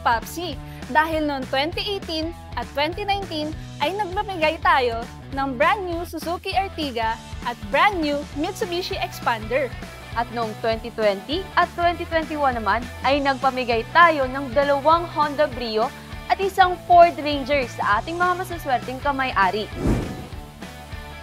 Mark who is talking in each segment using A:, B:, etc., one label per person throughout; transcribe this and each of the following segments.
A: Popsi dahil noong 2018 at 2019 ay nagmamigay tayo ng brand new Suzuki Ertiga at brand new Mitsubishi Expander.
B: At noong 2020 at 2021 naman ay nagpamigay tayo ng 2 Honda Brio at isang Ford Ranger sa ating mga masaswerteng kamay-ari.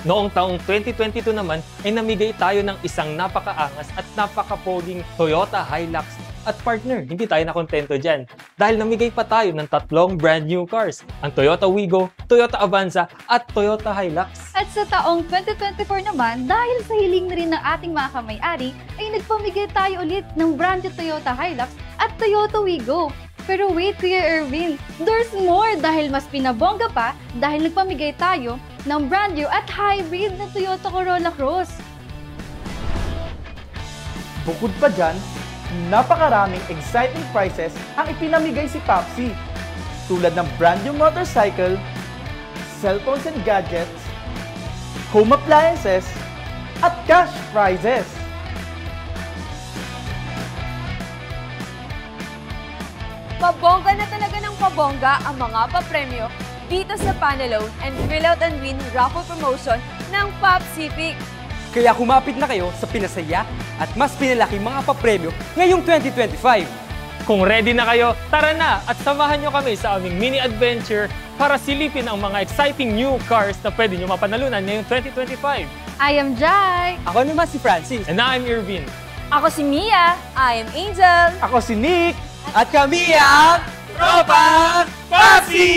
C: Noong taong 2022 naman ay namigay tayo ng isang napakaangas at napakapoging Toyota Hilux. At partner, hindi tayo nakontento dyan dahil namigay pa tayo ng 3 brand new cars, ang Toyota Wigo, Toyota Avanza at Toyota Hilux.
D: At sa taong 2024 naman, dahil sa hiling na rin ng ating mga kamay-ari, ay nagpamigay tayo ulit ng brand new Toyota Hilux at Toyota Wigo. Pero wait, Kuya Erwin, there's more dahil mas pinabongga pa dahil nagpamigay tayo ng brand new at hybrid na Toyota Corolla Cross.
E: Bukod pa dyan, napakaraming exciting prizes ang ipinamigay si Popsi, tulad ng brand new motorcycle, cellphones and gadgets, home appliances, at cash prizes.
B: Pabongga na talaga ng pabongga ang mga papremyo dito sa Panalone and Fill Out and Win raffle promotion ng Popsific.
F: Kaya kumapit na kayo sa pinasaya at mas pinalaki mga papremyo ngayong 2025.
C: Kung ready na kayo, tara na at samahan nyo kami sa aming mini adventure para silipin ang mga exciting new cars na pwede nyo mapanalunan ngayong 2025.
D: I am Jai!
F: Ako naman si Francis.
C: And I'm Irvin.
A: Ako si Mia.
B: I am Angel.
E: Ako si Nick!
F: At kami ang Tropa Popsi!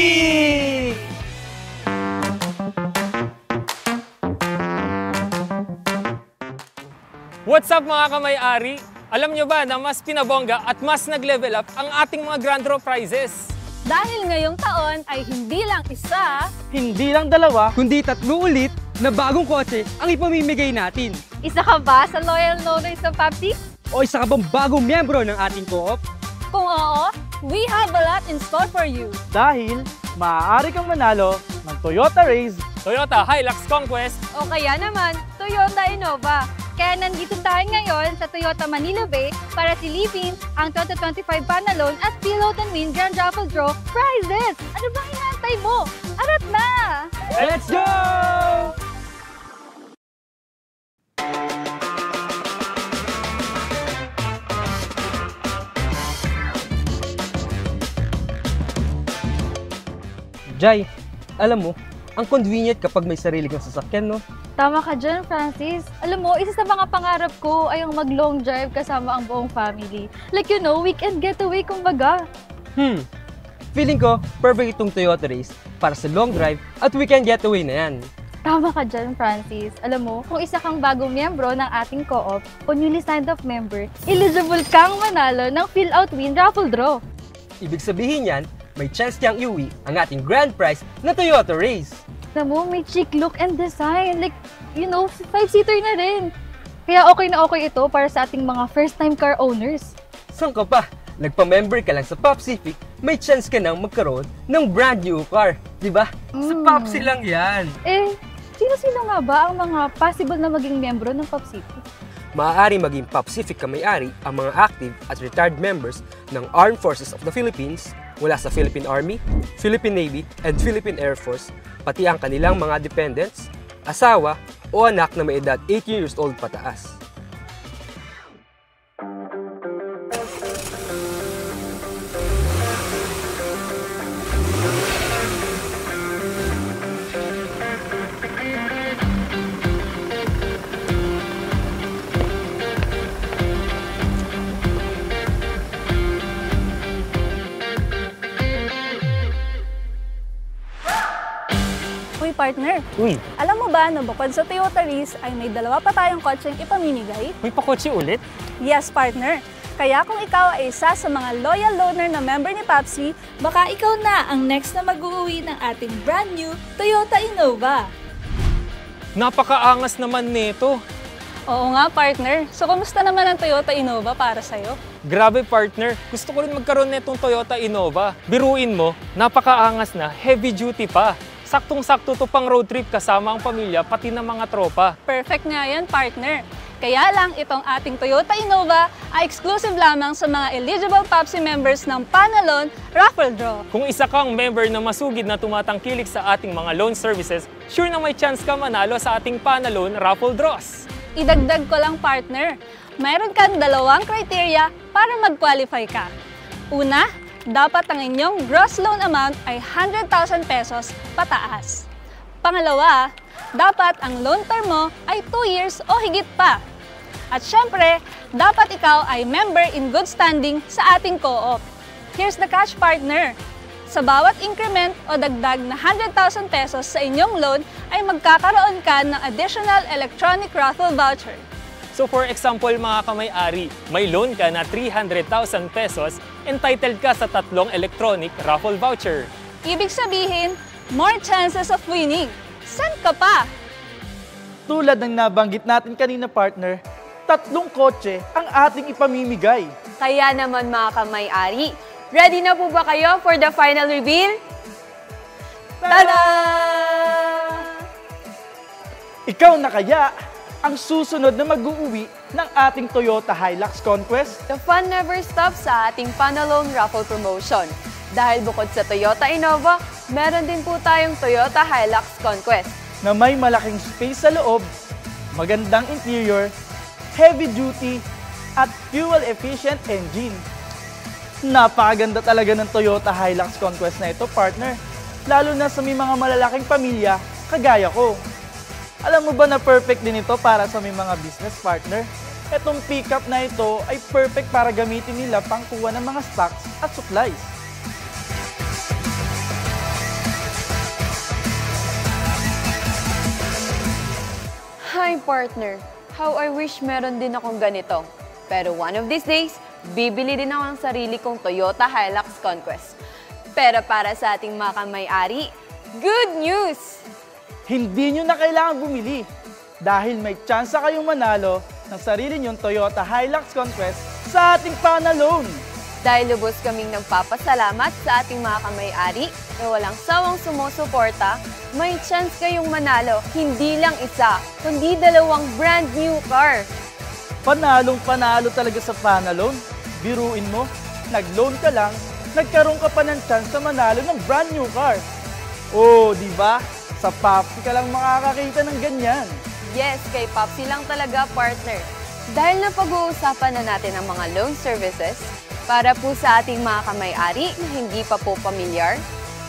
C: What's up mga kamay-ari? Alam nyo ba na mas pinabongga at mas nag-level up ang ating mga grand draw prizes?
A: Dahil ngayong taon ay hindi lang isa,
E: Hindi lang 2,
F: Kundi 3 ulit na bagong kotse ang ipamimigay natin.
D: Isa ka ba sa loyal loaners ng Popsi?
F: O isa ka bang bagong miyembro ng ating co-op?
A: kung oo, we have a lot in store for you.
E: dahil maaari kang manalo ng Toyota Raze,
C: Toyota Hilux Conquest,
D: O kaya naman, Toyota Innova. Kaya nandito tayo ngayon sa Toyota Manila Bay para silipin ang 2025 Panalone at Fill Out and Win Grand Raffle Draw prizes! Ano bang inaantay mo? Arat na!
F: Let's go! Jai, alam mo, ang convenient kapag may sarili kang sasakyan, no?
D: Tama ka dyan, Francis. Alam mo, isa sa mga pangarap ko ay ang mag-long drive kasama ang buong family. Like, you know, weekend getaway kumbaga.
F: Feeling ko, perfect itong Toyota Race para sa long drive at weekend getaway na yan.
D: Tama ka dyan, Francis. Alam mo, kung isa kang bagong miyembro ng ating co-op o newly signed up member, eligible kang manalo ng Fill Out Win Raffle Draw.
F: Ibig sabihin yan, may chance kang iuwi ang ating grand prize na Toyota Race.
D: Alam mo, may chic look and design. Like, you know, 5-seater na rin. Kaya okay na okay ito para sa ating mga first-time car owners.
F: Saan ka pa? Nagpa-member ka lang sa Popsific, may chance ka nang magkaroon ng brand new car. Diba? Sa Popsi lang yan.
D: Eh, sino-sino nga ba ang mga possible na maging miyembro ng Popsific?
F: Maaari maging Popsific kamay-ari ang mga active at retired members ng Armed Forces of the Philippines, mula sa Philippine Army, Philippine Navy, and Philippine Air Force, pati ang kanilang mga dependents, asawa, o anak na may edad 18 years old pataas.
A: Uy, partner,
C: Uy,
A: alam mo ba na bukod sa Toyota Race ay may 2 pa tayong kotseng ipamimigay?
C: may pakotse ulit?
A: Yes, partner. Kaya kung ikaw ay isa sa mga loyal loaner na member ni Popsi, baka ikaw na ang next na mag-uuwi ng ating brand new Toyota Innova.
C: Napakaangas naman nito.
A: Oo nga, partner. So, kumusta naman ang Toyota Innova para sa'yo?
C: Grabe partner, gusto ko rin magkaroon nitong Toyota Innova. Biruin mo, napakaangas na, heavy duty pa. Saktong-sakto to pang road trip kasama ang pamilya pati ng mga tropa.
A: Perfect nga yan, partner. Kaya lang itong ating Toyota Innova ay exclusive lamang sa mga eligible PAPSI members ng Panalon Raffle Draw.
C: Kung isa kang member na masugid na tumatangkilik sa ating mga loan services, sure na may chance ka manalo sa ating Panalon Raffle Draws.
A: Idagdag ko lang partner, mayroon kang dalawang criteria para mag-qualify ka. Una, dapat ang inyong gross loan amount ay 100,000 pesos pataas. Pangalawa, dapat ang loan term mo ay 2 years o higit pa. At syempre, dapat ikaw ay member in good standing sa ating co-op. Here's the catch partner. Sa bawat increment o dagdag na 100,000 pesos sa inyong loan ay magkakaroon ka ng additional electronic raffle voucher.
C: So for example mga kamay-ari, may loan ka na 300,000 pesos, entitled ka sa 3 electronic raffle voucher.
A: Ibig sabihin, more chances of winning. San ka pa?
E: Tulad ng nabanggit natin kanina partner, 3 kotse ang ating ipamimigay.
B: Kaya naman mga kamay-ari, ready na po ba kayo for the final reveal? Tada!
E: Ikaw na kaya ang susunod na mag-uuwi ng ating Toyota Hilux Conquest?
B: The fun never stops sa ating Panalon Raffle Promotion. Dahil bukod sa Toyota Innova, meron din po tayong Toyota Hilux Conquest.
E: Na may malaking space sa loob, magandang interior, heavy duty, at fuel-efficient engine. Napakaganda talaga ng Toyota Hilux Conquest na ito, partner. Lalo na sa may mga malalaking pamilya, kagaya ko. Alam mo ba na perfect din ito para sa may mga business partner? Itong pickup na ito ay perfect para gamitin nila pangkuha ng mga stocks at supplies.
B: Hi partner, how I wish meron din akong ganito. Pero one of these days, bibili din ako ng sarili kong Toyota Hilux Conquest. Pero para sa ating mga kamay-ari, good news!
E: Hindi nyo na kailangan bumili dahil may tsansa kayong manalo ng sarili nyong Toyota Hilux Conquest sa ating Panalon.
B: Dahil lubos kaming nagpapasalamat sa ating mga kamay-ari na walang sawang sumusuporta, may chance kayong manalo hindi lang isa, kundi 2 brand new car.
E: Panalong panalo talaga sa Panalon. Biruin mo, nag-loan ka lang, nagkaroon ka pa ng chance na manalo ng brand new car. Oh, di ba? Sa PAPSI ka lang makakakita ng ganyan.
B: Yes, kay Popsi lang talaga, partner. Dahil napag-uusapan na natin ang mga loan services, para po sa ating mga kamay-ari na hindi pa po pamilyar,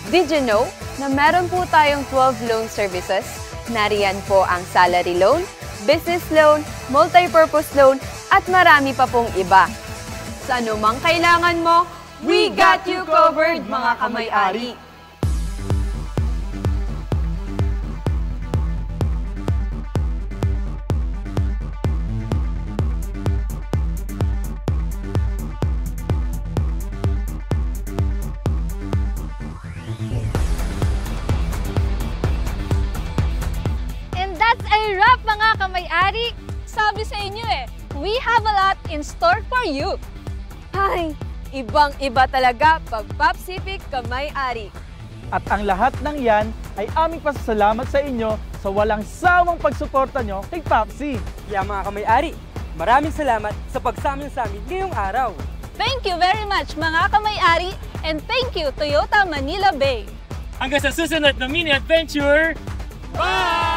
B: did you know na meron po tayong 12 loan services? Nariyan po ang salary loan, business loan, multi-purpose loan, at marami pa pong iba. Sa anumang kailangan mo, we got you covered, mga kamay-ari!
A: That's a wrap mga kamay-ari! Sabi sa inyo we have a lot in store for you.
B: Ay, ibang-iba talaga pag Popsific kamay-ari.
E: At ang lahat ng yan ay aming pasasalamat sa inyo sa walang sawang pagsuporta nyo kay Popsi.
F: Kaya mga kamay-ari, maraming salamat sa pagsama sa amin ngayong araw.
A: Thank you very much mga kamay-ari and thank you Toyota Manila Bay.
C: Hanggang sa susunod na mini adventure, bye!